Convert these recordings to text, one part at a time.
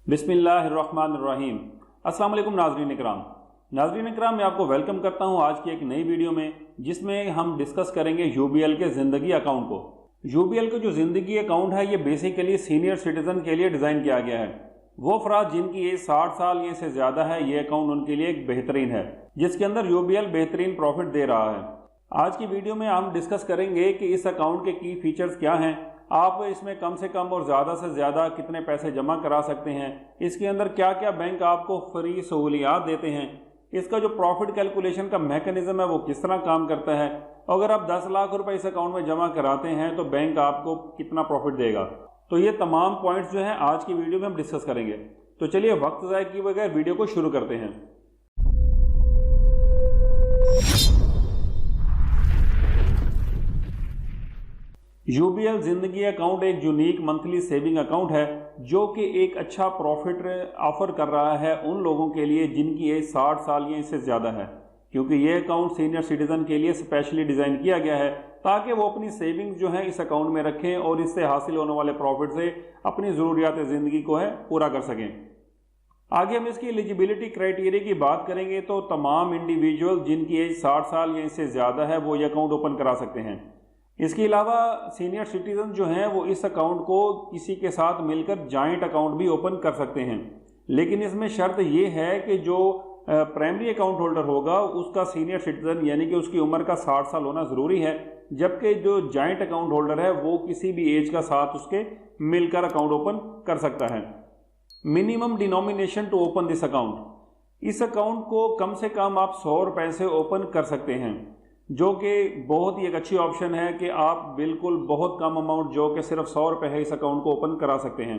बिस्मिल्लाहिर्रहमानिर्रहीम। अस्सलाम वालेकुम नाज़रीन इकराम। मैं आपको वेलकम करता हूं आज की एक नई वीडियो में, जिसमें हम डिस्कस करेंगे यूबीएल के ज़िंदगी अकाउंट को। यूबीएल का जो ज़िंदगी अकाउंट है, ये बेसिकली सीनियर सिटीज़न के लिए डिज़ाइन किया गया है। वो अफराद जिनकी एज 60 साल या से ज़्यादा है, ये अकाउंट उनके लिए एक बेहतरीन है, जिसके अंदर यूबीएल बेहतरीन प्रॉफिट दे रहा है। आज की वीडियो में हम डिस्कस करेंगे कि इस अकाउंट के की फीचर्स क्या हैं, आप इसमें कम से कम और ज़्यादा से ज़्यादा कितने पैसे जमा करा सकते हैं, इसके अंदर क्या क्या बैंक आपको फ्री सहूलियात देते हैं, इसका जो प्रॉफिट कैलकुलेशन का मैकेनिज्म है वो किस तरह काम करता है, अगर आप 10 लाख रुपए इस अकाउंट में जमा कराते हैं तो बैंक आपको कितना प्रॉफिट देगा। तो ये तमाम पॉइंट्स जो हैं आज की वीडियो में हम डिस्कस करेंगे। तो चलिए वक्त ज़ाया किए बगैर वीडियो को शुरू करते हैं। यूबीएल जिंदगी अकाउंट एक यूनिक मंथली सेविंग अकाउंट है, जो कि एक अच्छा प्रॉफिट ऑफर कर रहा है उन लोगों के लिए जिनकी एज 60 साल या इससे ज़्यादा है, क्योंकि ये अकाउंट सीनियर सिटीज़न के लिए स्पेशली डिज़ाइन किया गया है ताकि वो अपनी सेविंग्स जो है इस अकाउंट में रखें और इससे हासिल होने वाले प्रॉफिट से अपनी ज़रूरियात ज़िंदगी को है पूरा कर सकें। आगे हम इसकी एलिजिबिलिटी क्राइटेरिया की बात करेंगे तो तमाम इंडिविजुअल जिनकी एज 60 साल या इससे ज़्यादा है वो ये अकाउंट ओपन करा सकते हैं। इसके अलावा सीनियर सिटीजन जो हैं वो इस अकाउंट को किसी के साथ मिलकर जॉइंट अकाउंट भी ओपन कर सकते हैं, लेकिन इसमें शर्त ये है कि जो प्राइमरी अकाउंट होल्डर होगा उसका सीनियर सिटीजन यानी कि उसकी उम्र का 60 साल होना ज़रूरी है, जबकि जो जॉइंट अकाउंट होल्डर है वो किसी भी एज का साथ उसके मिलकर अकाउंट ओपन कर सकता है। Minimum denomination to open this account, इस अकाउंट को कम से कम आप 100 रुपये से ओपन कर सकते हैं, जो कि बहुत ही एक अच्छी ऑप्शन है कि आप बिल्कुल बहुत कम अमाउंट जो कि सिर्फ 100 रुपये है इस अकाउंट को ओपन करा सकते हैं।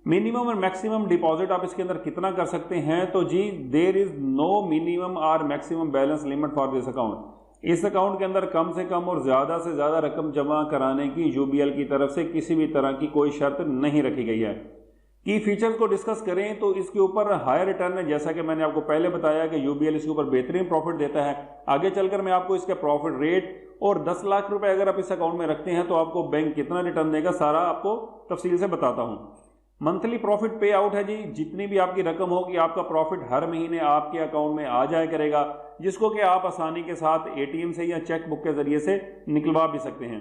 मिनिमम और मैक्सिमम डिपॉजिट आप इसके अंदर कितना कर सकते हैं, तो जी देयर इज़ नो मिनिमम और maximum balance limit for this account. इस अकाउंट के अंदर कम से कम और ज़्यादा से ज़्यादा रकम जमा कराने की यूबीएल की तरफ से किसी भी तरह की कोई शर्त नहीं रखी गई है। की फीचर्स को डिस्कस करें तो इसके ऊपर हायर रिटर्न है, जैसा कि मैंने आपको पहले बताया कि यूबीएल इसके ऊपर बेहतरीन प्रॉफिट देता है। आगे चलकर मैं आपको इसके प्रॉफिट रेट और 10 लाख रुपए अगर आप इस अकाउंट में रखते हैं तो आपको बैंक कितना रिटर्न देगा सारा आपको तफसील से बताता हूं। मंथली प्रॉफिट पे आउट है जी, जितनी भी आपकी रकम होगी आपका प्रॉफिट हर महीने आपके अकाउंट में आ जाया करेगा, जिसको कि आप आसानी के साथ एटीएम से या चेक बुक के जरिए से निकलवा भी सकते हैं।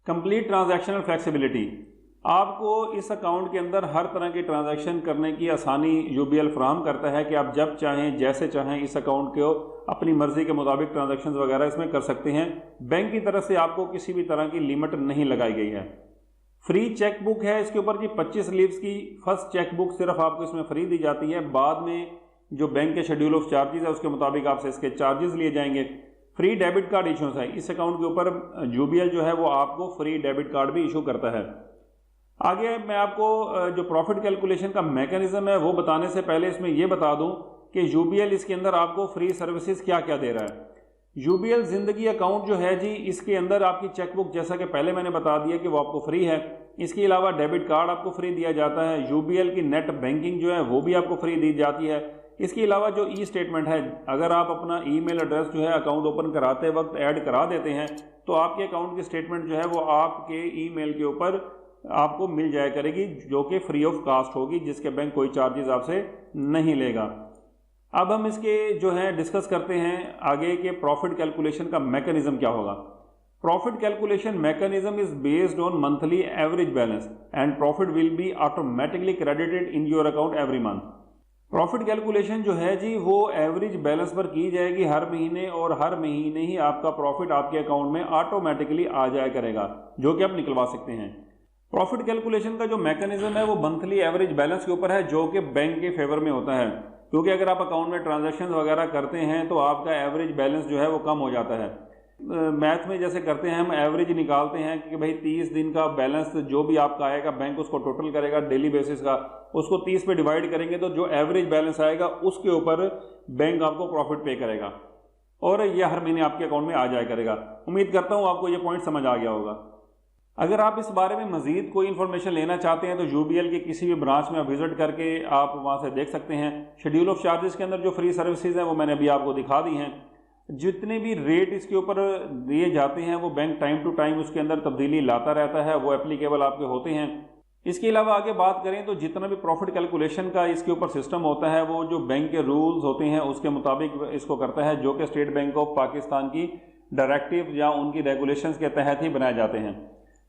कंप्लीट ट्रांजैक्शनल फ्लेक्सिबिलिटी, आपको इस अकाउंट के अंदर हर तरह की ट्रांजैक्शन करने की आसानी यूबीएल फराहम करता है कि आप जब चाहें जैसे चाहें इस अकाउंट को अपनी मर्जी के मुताबिक ट्रांजैक्शंस वगैरह इसमें कर सकते हैं। बैंक की तरफ से आपको किसी भी तरह की लिमिट नहीं लगाई गई है। फ्री चेक बुक है इसके ऊपर जी 25 लीव्स की फर्स्ट चेक बुक सिर्फ आपको इसमें फ्री दी जाती है, बाद में जो बैंक के शेड्यूल ऑफ चार्जेस है उसके मुताबिक आपसे इसके चार्जेस लिए जाएंगे। फ्री डेबिट कार्ड इशूस है, इस अकाउंट के ऊपर यूबीएल जो है वो आपको फ्री डेबिट कार्ड भी इशू करता है। आगे मैं आपको जो प्रॉफिट कैलकुलेशन का मैकेनिज्म है वो बताने से पहले इसमें यह बता दूं कि यूबीएल इसके अंदर आपको फ्री सर्विसेज क्या क्या दे रहा है। यूबीएल जिंदगी अकाउंट जो है जी, इसके अंदर आपकी चेकबुक जैसा कि पहले मैंने बता दिया कि वो आपको फ्री है। इसके अलावा डेबिट कार्ड आपको फ्री दिया जाता है। यूबीएल की नेट बैंकिंग जो है वो भी आपको फ्री दी जाती है। इसके अलावा जो ई स्टेटमेंट है, अगर आप अपना ईमेल एड्रेस जो है अकाउंट ओपन कराते वक्त ऐड करा देते हैं तो आपके अकाउंट की स्टेटमेंट जो है वो आपके ईमेल के ऊपर आपको मिल जाया करेगी, जो कि फ्री ऑफ कास्ट होगी, जिसके बैंक कोई चार्जेस आपसे नहीं लेगा। अब हम इसके जो है डिस्कस करते हैं आगे के प्रॉफिट कैलकुलेशन का मैकेनिज्म क्या होगा। Profit calculation mechanism is based on monthly average balance and profit will be automatically credited in your account every month. Profit calculation जो है जी वो एवरेज बैलेंस पर की जाएगी हर महीने, और हर महीने ही आपका प्रॉफिट आपके अकाउंट में ऑटोमेटिकली आ जाया करेगा, जो कि आप निकलवा सकते हैं। प्रॉफिट कैलकुलेशन का जो मैकेनिज्म है वो मंथली एवरेज बैलेंस के ऊपर है, जो कि बैंक के फेवर में होता है, क्योंकि अगर आप अकाउंट में ट्रांजैक्शन वगैरह करते हैं तो आपका एवरेज बैलेंस जो है वो कम हो जाता है। मैथ में जैसे करते हैं हम एवरेज निकालते हैं कि भाई 30 दिन का बैलेंस जो भी आपका आएगा बैंक उसको टोटल करेगा डेली बेसिस का, उसको 30 पे डिवाइड करेंगे तो जो एवरेज बैलेंस आएगा उसके ऊपर बैंक आपको प्रॉफिट पे करेगा, और यह हर महीने आपके अकाउंट में आ जाया करेगा। उम्मीद करता हूँ आपको ये पॉइंट समझ आ गया होगा। अगर आप इस बारे में मजीद कोई इन्फॉर्मेशन लेना चाहते हैं तो यूबीएल के किसी भी ब्रांच में विजिट करके आप वहां से देख सकते हैं। शेड्यूल ऑफ चार्जेस के अंदर जो फ्री सर्विसेज हैं वो मैंने अभी आपको दिखा दी हैं। जितने भी रेट इसके ऊपर दिए जाते हैं वो बैंक टाइम टू टाइम उसके अंदर तब्दीली लाता रहता है, वो एप्लीकेबल आपके होते हैं। इसके अलावा आगे बात करें तो जितना भी प्रॉफिट कैलकुलेशन का इसके ऊपर सिस्टम होता है वो जो बैंक के रूल्स होते हैं उसके मुताबिक इसको करता है, जो कि स्टेट बैंक ऑफ पाकिस्तान की डायरेक्टिव या उनकी रेगुलेशंस के तहत ही बनाए जाते हैं।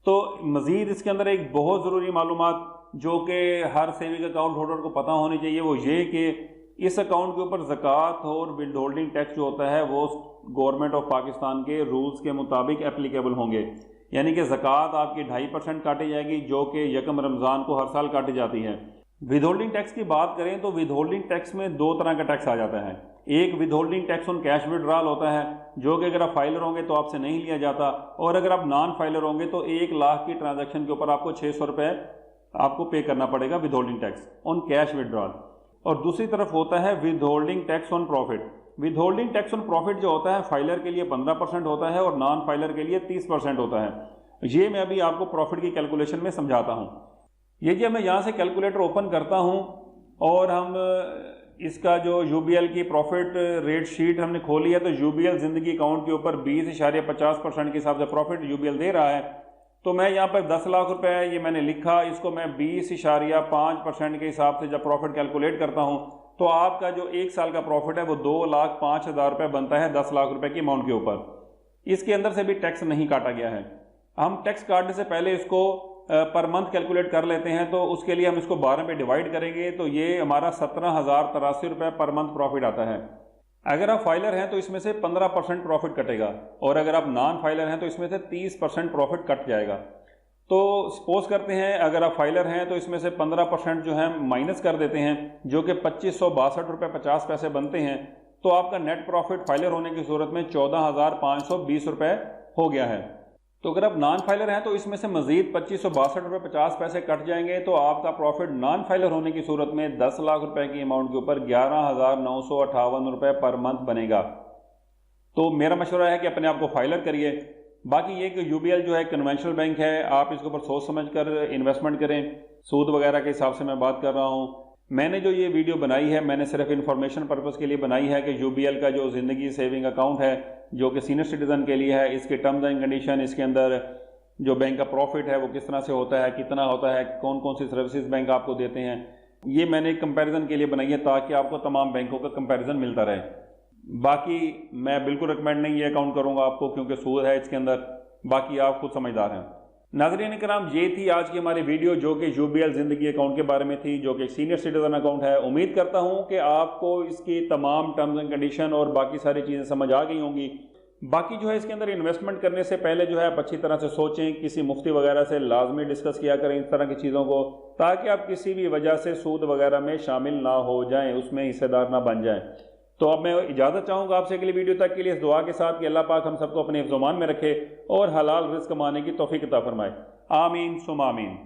तो मज़ीद इसके अंदर एक बहुत ज़रूरी मालूमात जो कि हर सेविंग अकाउंट होल्डर को पता होनी चाहिए वो ये कि इस अकाउंट के ऊपर ज़कात और विद होल्डिंग टैक्स जो होता है वो गवर्नमेंट ऑफ पाकिस्तान के रूल्स के मुताबिक एप्लीकेबल होंगे। यानी कि ज़कात आपकी 2.5% काटी जाएगी जो कि यकम रमज़ान को हर साल काटी जाती है। विद होल्डिंग टैक्स की बात करें तो विद होल्डिंग टैक्स में दो तरह का टैक्स आ जाता है। एक with holding tax on cash withdrawal होता है जो कि अगर आप फाइलर होंगे तो आपसे नहीं लिया जाता, और अगर आप नॉन फाइलर होंगे तो 1 लाख की ट्रांजैक्शन के ऊपर आपको 600 रुपये आपको पे करना पड़ेगा with holding tax on cash withdrawal. और दूसरी तरफ होता है with holding tax on profit. With holding tax on profit जो होता है फाइलर के लिए 15% होता है और नॉन फाइलर के लिए 30% होता है। ये मैं अभी आपको प्रॉफिट की कैलकुलेशन में समझाता हूँ। ये जब मैं यहाँ से कैलकुलेटर ओपन करता हूँ और हम इसका जो यूबीएल की प्रॉफिट रेट शीट हमने खोली है तो यूबीएल ज़िंदगी अकाउंट के ऊपर 20.50% के हिसाब से प्रॉफिट यूबीएल दे रहा है। तो मैं यहाँ पर 10 लाख रुपए ये मैंने लिखा, इसको मैं 20.5% के हिसाब से जब प्रॉफिट कैलकुलेट करता हूँ तो आपका जो 1 साल का प्रॉफिट है वो 2,05,000 रुपये बनता है 10 लाख रुपए की अमाउंट के ऊपर। इसके अंदर से भी टैक्स नहीं काटा गया है। हम टैक्स काटने से पहले इसको पर मंथ कैलकुलेट कर लेते हैं, तो उसके लिए हम इसको 12 पे डिवाइड करेंगे तो ये हमारा 17,083 रुपये पर मंथ प्रॉफिट आता है। अगर आप फाइलर हैं तो इसमें से 15% प्रॉफिट कटेगा और अगर आप नॉन फाइलर हैं तो इसमें से 30% प्रॉफिट कट जाएगा। तो सपोज करते हैं अगर आप फाइलर हैं तो इसमें से 15% जो है माइनस कर देते हैं जो कि 2562 रुपये 50 पैसे बनते हैं। तो आपका नेट प्रॉफिट फाइलर होने की सूरत में 14,520 रुपये हो गया है। तो अगर आप नॉन फाइलर हैं तो इसमें से मजीद 2562 रुपये 50 पैसे कट जाएंगे तो आपका प्रॉफिट नॉन फाइलर होने की सूरत में 10 लाख रुपए की अमाउंट के ऊपर 11,958 रुपये पर मंथ बनेगा। तो मेरा मशवरा है कि अपने आप को फाइलर करिए। बाकी ये कि यूबीएल जो है कन्वेंशनल बैंक है, आप इसके ऊपर सोच समझ कर इन्वेस्टमेंट करें। सूद वगैरह के हिसाब से मैं बात कर रहा हूँ। मैंने जो ये वीडियो बनाई है मैंने सिर्फ इन्फॉर्मेशन पर्पज़ के लिए बनाई है कि यूबीएल का जो ज़िंदगी सेविंग अकाउंट है जो कि सीनियर सिटीज़न के लिए है, इसके टर्म्स एंड कंडीशन, इसके अंदर जो बैंक का प्रॉफिट है वो किस तरह से होता है, कितना होता है, कौन कौन सी सर्विसेज बैंक आपको देते हैं, ये मैंने एक कंपैरिजन के लिए बनाई है ताकि आपको तमाम बैंकों का कंपैरिजन मिलता रहे। बाकी मैं बिल्कुल रिकमेंड नहीं ये अकाउंट करूँगा आपको क्योंकि सूद है इसके अंदर। बाकी आप खुद समझदार हैं। नाज़रीन किराम, ये थी आज की हमारी वीडियो जो कि यूबीएल ज़िंदगी अकाउंट के बारे में थी जो कि सीनियर सिटीज़न अकाउंट है। उम्मीद करता हूँ कि आपको इसकी तमाम टर्म्स एंड कंडीशन और बाकी सारी चीज़ें समझ आ गई होंगी। बाकी जो है इसके अंदर इन्वेस्टमेंट करने से पहले जो है आप अच्छी तरह से सोचें, किसी मुफ्ती वगैरह से लाजमी डिस्कस किया करें इस तरह की चीज़ों को, ताकि आप किसी भी वजह से सूद वगैरह में शामिल ना हो जाएं, उसमें हिस्सेदार ना बन जाएं। तो अब मैं इजाज़त चाहूँगा आपसे अगली वीडियो तक के लिए इस दुआ के साथ कि अल्लाह पाक हम सबको अपने हिफ्ज़-ओ-मान में रखे और हलाल रिज़्क़ कमाने की तौफ़ीक़ अता फरमाए। आमीन सुम्मा आमीन।